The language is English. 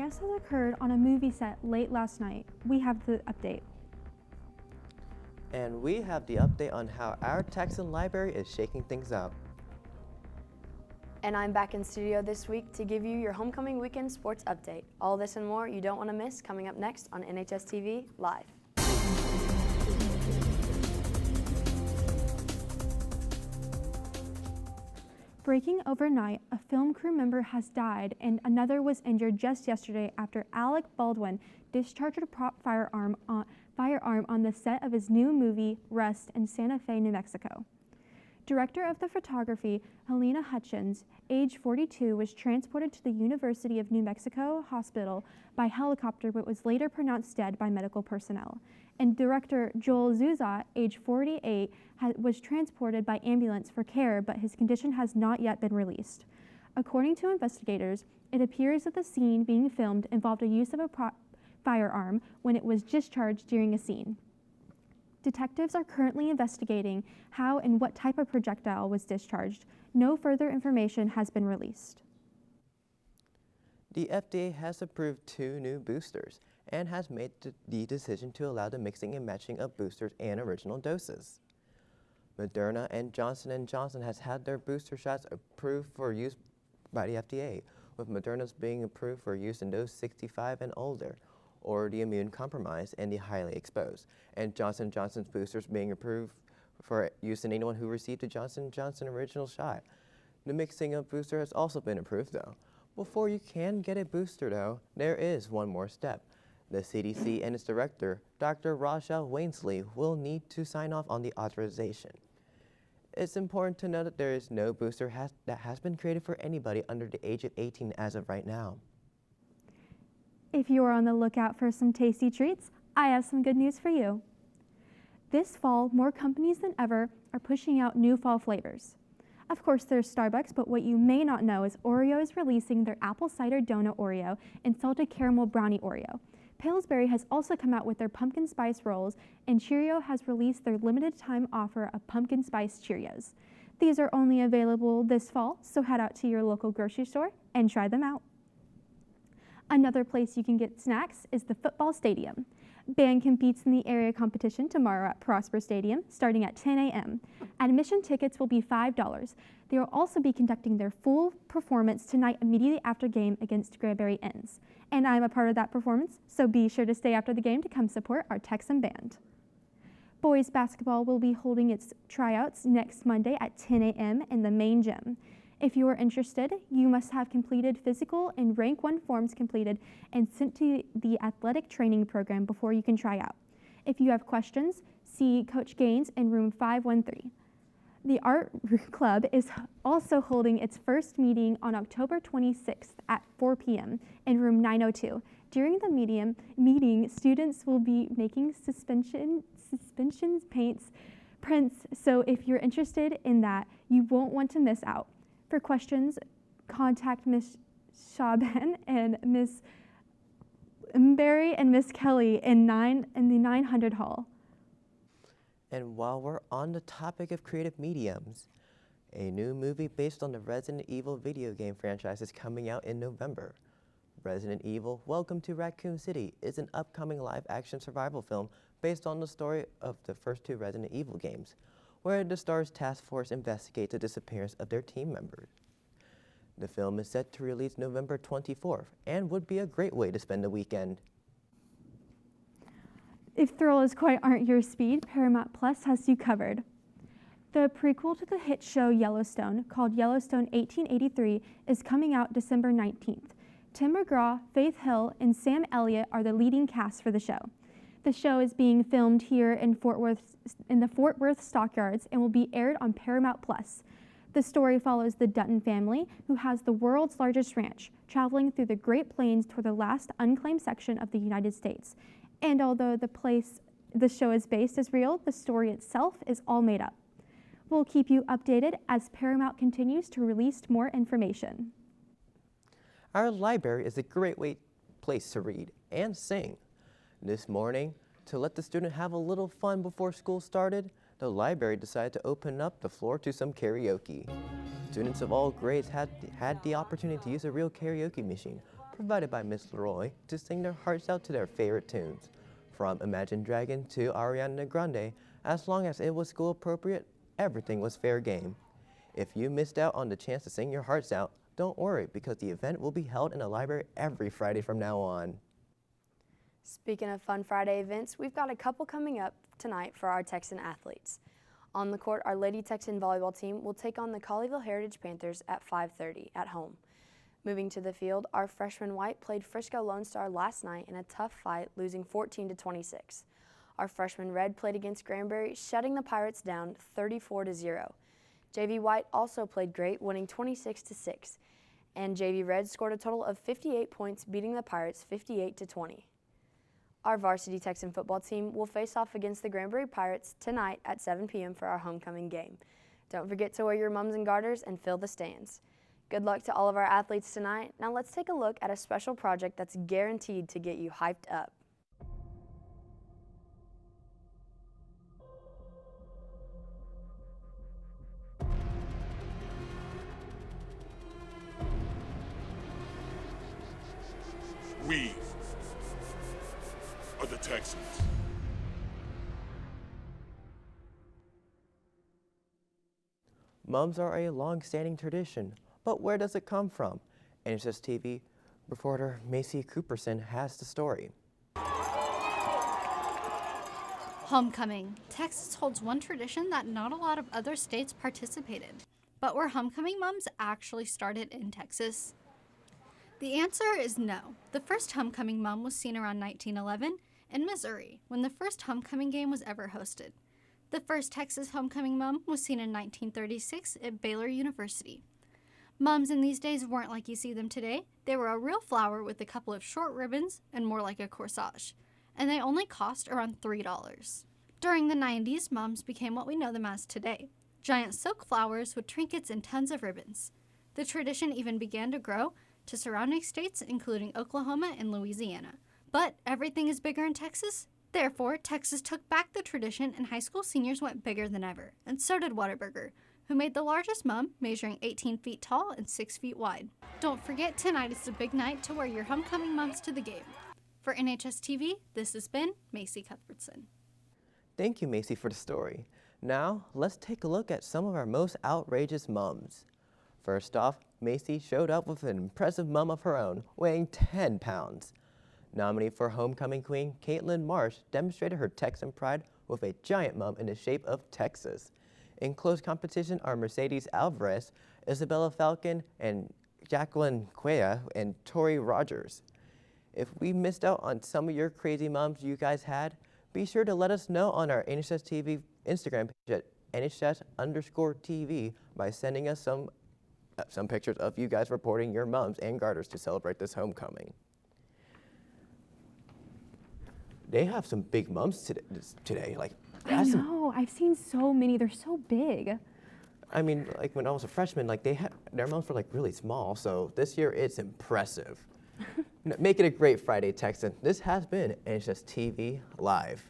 chaos has occurred on a movie set late last night. We have the update. And we have the update on how our Texan library is shaking things up. And I'm back in studio this week to give you your homecoming weekend sports update. All this and more you don't want to miss coming up next on NHSTV Live. Breaking overnight, a film crew member has died and another was injured just yesterday after Alec Baldwin discharged a prop firearm on the set of his new movie, Rust, in Santa Fe, New Mexico. Director of the photography, Helena Hutchins, age 42, was transported to the University of New Mexico Hospital by helicopter but was later pronounced dead by medical personnel. And director Joel Zuzat, age 48, was transported by ambulance for care, but his condition has not yet been released. According to investigators, it appears that the scene being filmed involved a use of a firearm when it was discharged during a scene. Detectives are currently investigating how and what type of projectile was discharged. No further information has been released. The FDA has approved 2 new boosters and has made the decision to allow the mixing and matching of boosters and original doses. Moderna and Johnson & Johnson has had their booster shots approved for use by the FDA, with Moderna's being approved for use in those 65 and older, or the immune compromised and the highly exposed, and Johnson & Johnson's boosters being approved for use in anyone who received a Johnson & Johnson original shot. The mixing of booster has also been approved though. Before you can get a booster though, there is one more step. The CDC and its director, Dr. Rochelle Wainsley, will need to sign off on the authorization. It's important to know that there is no booster that has been created for anybody under the age of 18 as of right now. If you are on the lookout for some tasty treats, I have some good news for you. This fall, more companies than ever are pushing out new fall flavors. Of course, there's Starbucks, but what you may not know is Oreo is releasing their apple cider donut Oreo and salted caramel brownie Oreo. Pillsbury has also come out with their pumpkin spice rolls, and Cheerio has released their limited time offer of pumpkin spice Cheerios. These are only available this fall, so head out to your local grocery store and try them out. Another place you can get snacks is the football stadium. Band competes in the area competition tomorrow at Prosper Stadium, starting at 10 a.m. Admission tickets will be $5. They will also be conducting their full performance tonight immediately after game against Granbury ends. And I'm a part of that performance, so be sure to stay after the game to come support our Texan band. Boys basketball will be holding its tryouts next Monday at 10 a.m. in the main gym. If you are interested, you must have completed physical and rank 1 forms completed and sent to the athletic training program before you can try out. If you have questions, see Coach Gaines in room 513. The Art Club is also holding its first meeting on October 26th at 4 p.m. in room 902. During the meeting, students will be making suspensions prints, so if you're interested in that, you won't want to miss out. For questions, contact Ms. Shaban and Ms. Mberry and Ms. Kelly in the 900 hall. And while we're on the topic of creative mediums, a new movie based on the Resident Evil video game franchise is coming out in November. Resident Evil: Welcome to Raccoon City is an upcoming live-action survival film based on the story of the first 2 Resident Evil games, where the STARS task force investigates the disappearance of their team members. The film is set to release November 24th and would be a great way to spend the weekend. If thrills quite aren't your speed, Paramount Plus has you covered. The prequel to the hit show Yellowstone, called Yellowstone 1883, is coming out December 19th. Tim McGraw, Faith Hill, and Sam Elliott are the leading cast for the show. The show is being filmed here in the Fort Worth Stockyards and will be aired on Paramount Plus. The story follows the Dutton family, who has the world's largest ranch, traveling through the Great Plains toward the last unclaimed section of the United States. And although the place the show is based is real, the story itself is all made up. We'll keep you updated as Paramount continues to release more information. Our library is a great place to read and sing. This morning, to let the student have a little fun before school started, the library decided to open up the floor to some karaoke. Students of all grades had the opportunity to use a real karaoke machine, provided by Miss Leroy to sing their hearts out to their favorite tunes. From Imagine Dragon to Ariana Grande, as long as it was school appropriate, everything was fair game. If you missed out on the chance to sing your hearts out, don't worry, because the event will be held in the library every Friday from now on. Speaking of fun Friday events, we've got a couple coming up tonight for our Texan athletes. On the court, our Lady Texan volleyball team will take on the Colleyville Heritage Panthers at 5:30 at home. Moving to the field, our freshman white played Frisco Lone Star last night in a tough fight, losing 14-26. Our freshman red played against Granbury, shutting the Pirates down 34-0. JV white also played great, winning 26-6. And JV red scored a total of 58 points, beating the Pirates 58-20. Our varsity Texan football team will face off against the Granbury Pirates tonight at 7 p.m. for our homecoming game. Don't forget to wear your mums and garters and fill the stands. Good luck to all of our athletes tonight. Now let's take a look at a special project that's guaranteed to get you hyped up. We are the Texans. Mums are a long-standing tradition, but where does it come from? NHSTV reporter Macy Cooperson has the story. Homecoming. Texas holds one tradition that not a lot of other states participate in. But were homecoming mums actually started in Texas? The answer is no. The first homecoming mum was seen around 1911 in Missouri, when the first homecoming game was ever hosted. The first Texas homecoming mum was seen in 1936 at Baylor University. Mums in these days weren't like you see them today. They were a real flower with a couple of short ribbons and more like a corsage. And they only cost around $3. During the 90s, mums became what we know them as today. Giant silk flowers with trinkets and tons of ribbons. The tradition even began to grow to surrounding states, including Oklahoma and Louisiana. But everything is bigger in Texas. Therefore, Texas took back the tradition and high school seniors went bigger than ever. And so did Whataburger, who made the largest mum, measuring 18 feet tall and 6 feet wide. Don't forget, tonight is the big night to wear your homecoming mums to the game. For NHSTV, this has been Macy Cuthbertson. Thank you, Macy, for the story. Now, let's take a look at some of our most outrageous mums. First off, Macy showed up with an impressive mum of her own, weighing 10 pounds. Nominee for Homecoming Queen, Caitlin Marsh demonstrated her Texan pride with a giant mum in the shape of Texas. In close competition are Mercedes Alvarez, Isabella Falcon, and Jacqueline Cuella, and Tori Rogers. If we missed out on some of your crazy mums you guys had, be sure to let us know on our NHSTV Instagram page at NHS_TV by sending us some pictures of you guys reporting your mums and garters to celebrate this homecoming. They have some big mums today. Like, I know, I've seen so many, they're so big. I mean, like when I was a freshman, like their mums were like really small, so this year it's impressive. Make it a great Friday, Texan. This has been NHS TV Live.